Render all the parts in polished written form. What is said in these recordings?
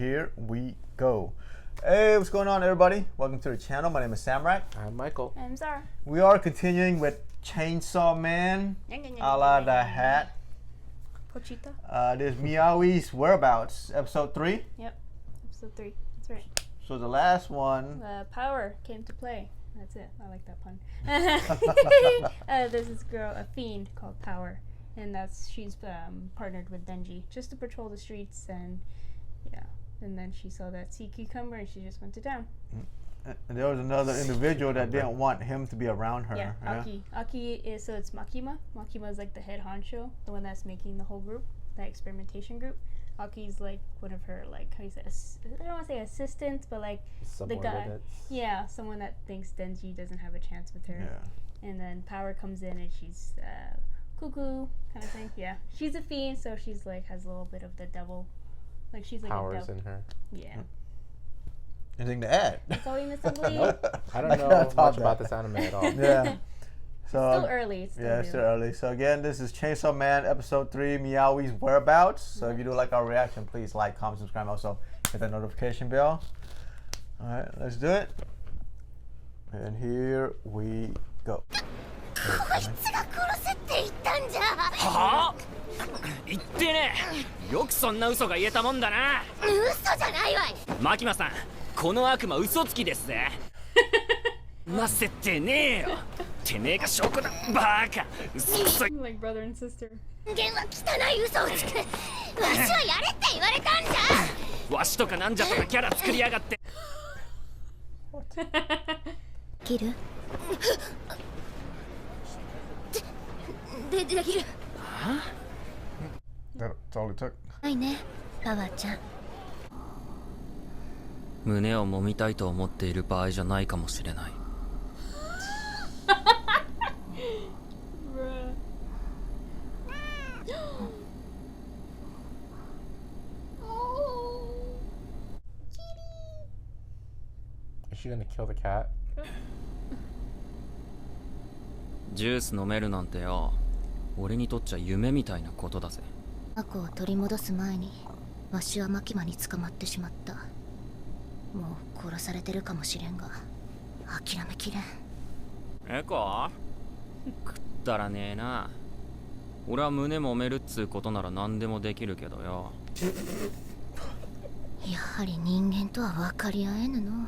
here we go. Hey, what's going on, everybody? Welcome to the channel. My name is Samrat. I'm Michael. I'm Zara. We are continuing with ChainsawMan, a la the hat. Pochita. There's Meowy's Whereabouts, episode 3. Yep, episode 3. That's right. So the last one. Power came to play. That's it. I like that pun. There's this girl, a fiend called Power, and she's partnered with Denji just to patrol the streets, and yeah. And then she saw that sea cucumber, and she just went to town. And there was another individual that didn't want him to be around her. Yeah, Aki. Aki is, so it's Makima. Makima is like the head honcho, the one that's making the whole group, that experimentation group. Aki's like one of her, like, how do you say, I don't want to say assistants, but like the guy. Yeah, someone that thinks Denji doesn't have a chance with her. Yeah. And then Power comes in, and she's cuckoo kind of thing. Yeah, she's a fiend, so she's like has a little bit of the devil. Like she's like powers in her. Yeah. Anything to add? That's all you miss, I believe. Nope. I don't know much about this anime at all. Yeah. So, it's still early. It's still early. So again, this is ChainsawMan episode 3, Meowy's Whereabouts. So if you do like our reaction, please like, comment, subscribe. Also hit that notification bell. All right, let's do it. And here we go. こいつが殺せって言ったんじゃ。はあ？言ってねえ。よくそんな嘘が言えたもんだな。嘘じゃないわい。マキマさん、この悪魔嘘つきですぜ。なせてねえよ。てめえが証拠だ。バカ。嘘くさい。Like brother and sister. 人間は汚い嘘をつく。わしはやれって言われたんじゃ。わしとかなんじゃとかキャラ作りやがって。切る？できる。はあ？That's all it took. はいね、パワーちゃん。胸を揉みたいと思っている場合じゃないかもしれない。Is she gonna kill the cat? ジュース飲めるなんてよ。俺にとっちゃ夢みたいなことだぜ。過去を取り戻す前にわしはマキマに捕まってしまった。もう殺されてるかもしれんが諦めきれん。エコ？くったらねえな。俺は胸揉めるっつうことなら何でもできるけどよ。やはり人間とは分かり合えぬの。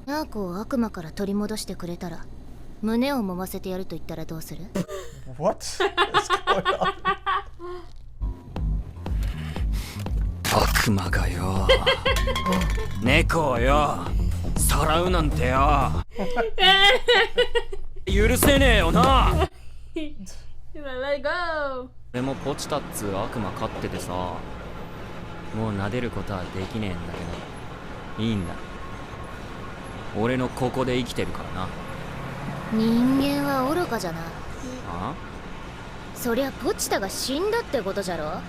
ナーコを悪魔から取り戻してくれたら胸を揉ませてやると言ったらどうする？ What is going on? 悪魔がよ。猫をよ。さらうなんてよ。許せねえよな。Let it go. 俺もポチタっつう悪魔飼っててさ。もう撫でることはできねえんだけど。いいんだ。俺のここで生きてるからな。人間は愚かじゃな。あ？そりゃポチタが死んだってことじゃろ。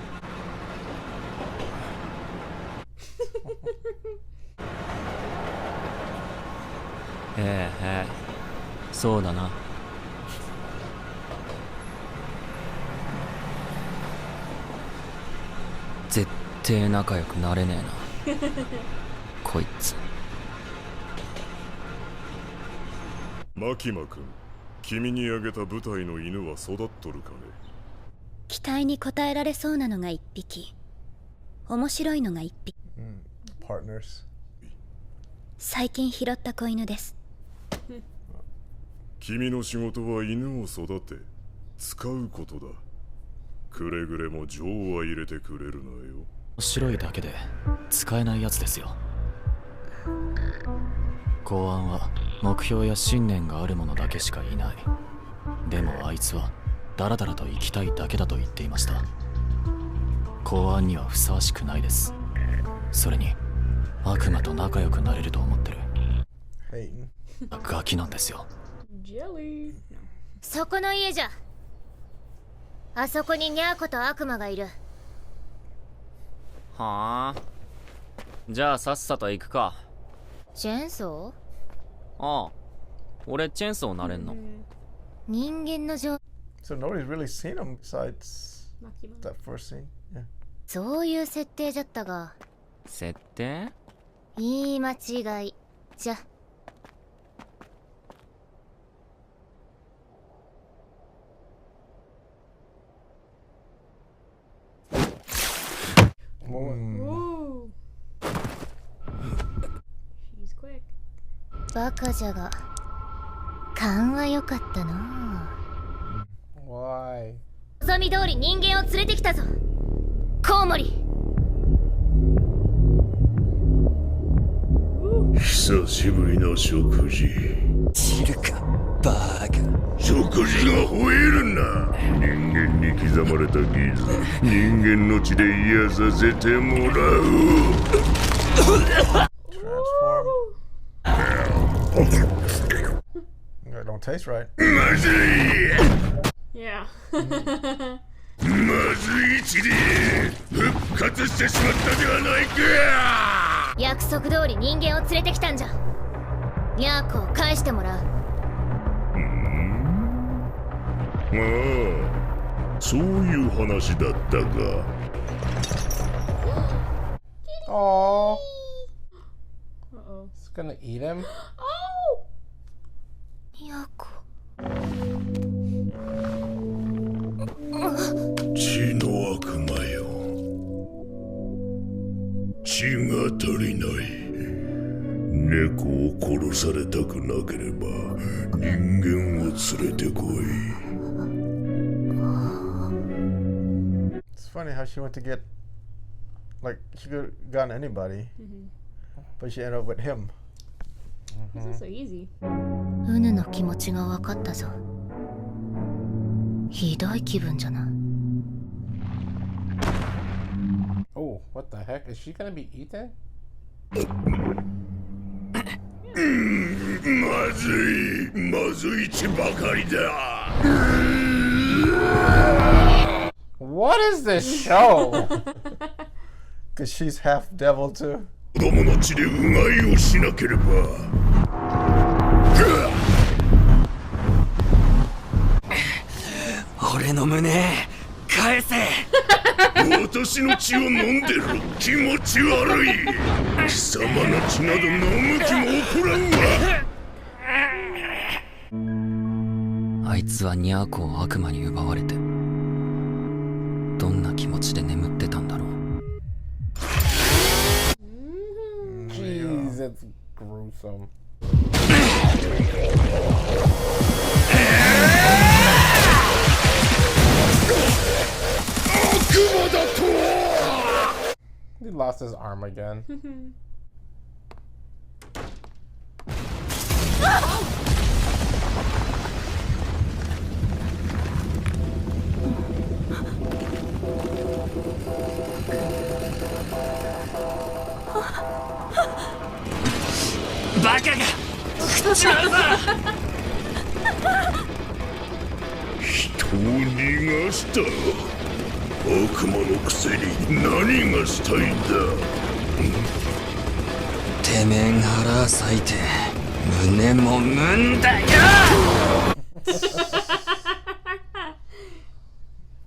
ええ、そうだな。絶対仲良くなれねえな。こいつ。マキマ君、君にあげた舞台の犬は育っとるかね。期待に応えられそうなのが1匹、面白いのが1匹。Partners. 最近拾った子犬です。君の仕事は犬を育て使うことだ。くれぐれも情は入れてくれるなよ。白いだけで使えないやつですよ。公安は目標や信念がある者だけしかいない。でもあいつはダラダラと生きたいだけだと言っていました。公安にはふさわしくないです。それに悪魔と仲良くなれると思ってる。ガキなんですよ。そこの家じゃ。あそこにニャーコと悪魔がいる。はあ。じゃあさっさと行くか。チェーンソー？ああ。俺チェーンソーなれんの。人間の情。So nobody's really seen him besides that first scene. Yeah. そういう設定じゃったが、設定？言い間違いじゃ。Ooh. She's quick. バカじゃが勘は良かったな。 Why? 望み通り人間を連れてきたぞコウモリ。久しぶりの食事。知るかバーカ。食事が吠えるな。人間に刻まれた傷、人間の血で癒させてもらう。That don't taste right. まずい。 Yeah. まずい血で復活してしまったではないか。約束通り人間を連れてきたんじゃ。ニャーコを返してもらう。ああ、そういう話だったか。Oh, Uh-oh. it's gonna eat him. Oh! ニャーコ。血の悪魔よ。血が足りない。猫を殺されたくなければ人間を連れてこい。It's funny how she went to get, like, she could have gotten anybody, but she ended up with him. This is so easy. ウヌの気持ちが分かったぞ。ひどい気分じゃな。 Oh, what the heck? Is she gonna be eaten? まずい血ばかりだ。 What is this show? Because she's half devil too. 子供の血でうがいをしなければ。俺の胸返せ。私の血を飲んでる。気持ち悪い。貴様の血など飲む気も起こらんわ。あいつはニャーコを悪魔に奪われてどんな気持ちで眠ってたんだろう。 Jeez, it's gruesome. He lost his arm again. Baka ga食っちまうぞ。人を逃がした。悪魔のくせに何がしたいんだ。てめえが腹裂いて胸もむんだよ。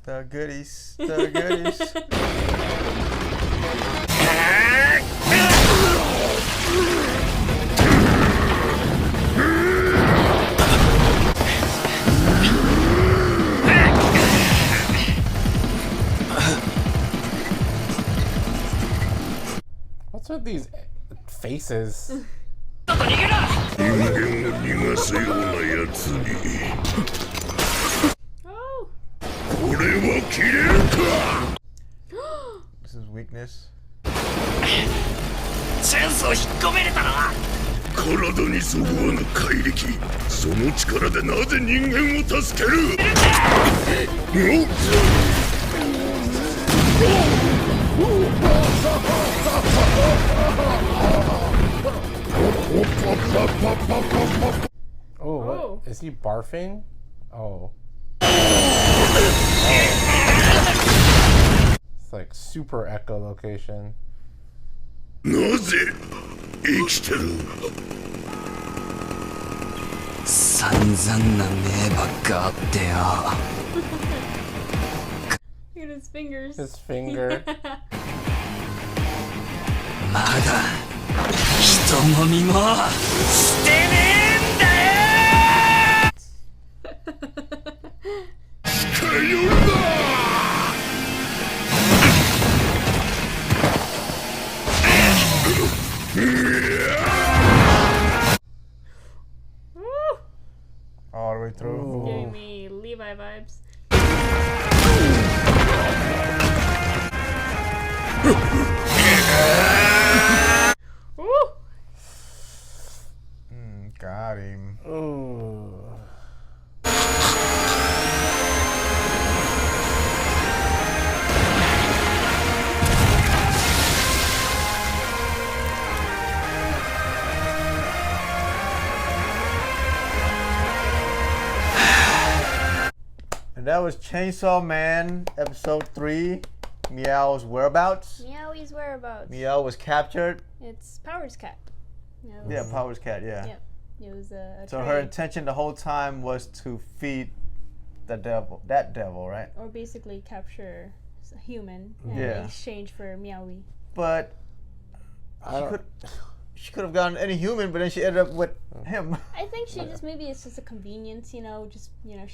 The goodies, the goodies. What's with these faces? 人間を逃がすようなやつに。これは切れるか。 This is weakness. チェンソー引っ込めれたな。体にそぐわぬ怪力。その力でなぜ人間を助ける。Oh, what? Is he barfing? Oh. It's like super echolocation. なぜ生きてる。散々な名ばっかあってよ。 Look at his fingers. His finger. まだ人もみもしてねえんだAll the way through. Giving me Levi vibes. Woo! Got him. Ooh. And that was Chainsaw Man episode 3, Meow's whereabouts. Meowy's whereabouts. Meow was captured. It's Power's cat. Yeah, Power's cat, yeah. Yep. It was a So her trade. intention the whole time was to feed the devil, that devil, right? Or basically capture a human in Yeah. exchange for Meowy. But she could have gotten any human, but then she ended up with him. I think she just, maybe it's just a convenience, she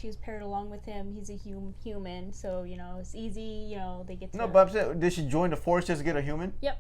was paired along with him. He's a human, so, it's easy, they get to... No, but I'm saying, did she join the force just to get a human? Yep.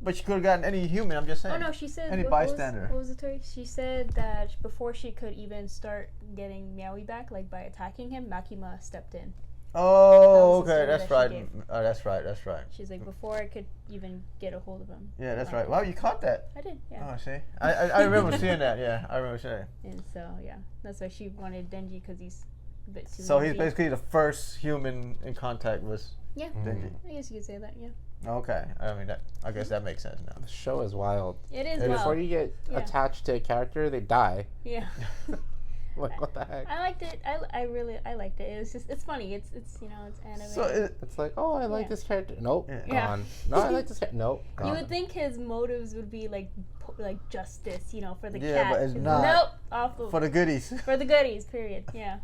But she could have gotten any human, I'm just saying. Oh, no, she said... Any what bystander. What was the story? She said that before she could even start getting Meowy back, like by attacking him, Makima stepped in. Oh, That was the okay, story that's that she right. gave. Oh, that's right, that's right. She's like, before I could even get a hold of him. Yeah, that's right. Wow, you caught that. I did, yeah. Oh, see? I remember seeing that, yeah. I remember seeing it. And so, yeah, that's why she wanted Denji, because he's a bit too So he's easy. basically the first human in contact with Yeah, Denji. I guess you could say that, yeah. Okay, I guess that makes sense now. The show is wild. It is And wild. before you get attached to a character, they die. Yeah. Like, what the heck? I liked it. I really liked it. It was just, it's funny. It's anime. So It's like, oh, I like Yeah. this character. Nope, Yeah. gone. No, I like this character. Nope, gone. you would think his motives would be like justice, for the Yeah, cat. but it's Nope, not. awful. For the goodies. For the goodies, period. Yeah.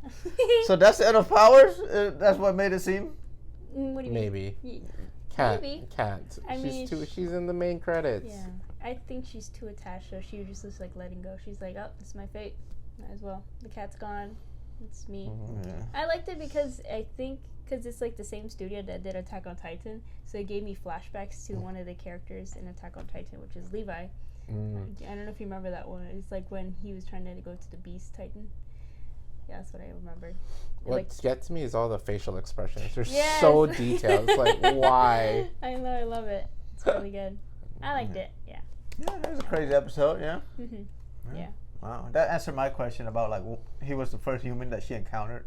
So that's the end of Powers? That's what made it seem? What do you Maybe. mean? Cat. Maybe. Cat. I mean, She's in the main credits. Yeah. I think she's too attached, so she was just like letting go. She's like, oh, it's my fate. Might as well. The cat's gone. It's me. Yeah. I liked it because it's like the same studio that did Attack on Titan, so it gave me flashbacks to one of the characters in Attack on Titan, which is Levi. I don't know if you remember that one. It's like when he was trying to go to the Beast Titan. Yeah, that's what I remembered. What gets me is all the facial expressions. They're Yes. so detailed. It's like, why? I know, I love it. It's really good. I liked it. Yeah. Yeah, it was a crazy episode, yeah. Yeah. Wow, that answered my question about like he was the first human that she encountered.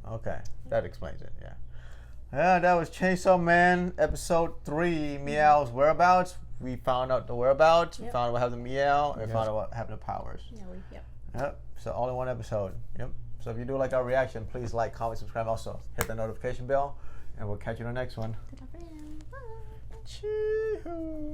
Okay, that explains it. Yeah, yeah. That was Chainsaw Man episode 3, Meow's whereabouts. We found out the whereabouts. We Yep. found out what happened to Meow. And we found out what happened to Powers. Yeah. Yep. Yep. So all in one episode. Yep. So if you do like our reaction, please like, comment, subscribe. Also hit the notification bell, and we'll catch you in the next one. Ta-ta for now. Bye. Chee-hoo.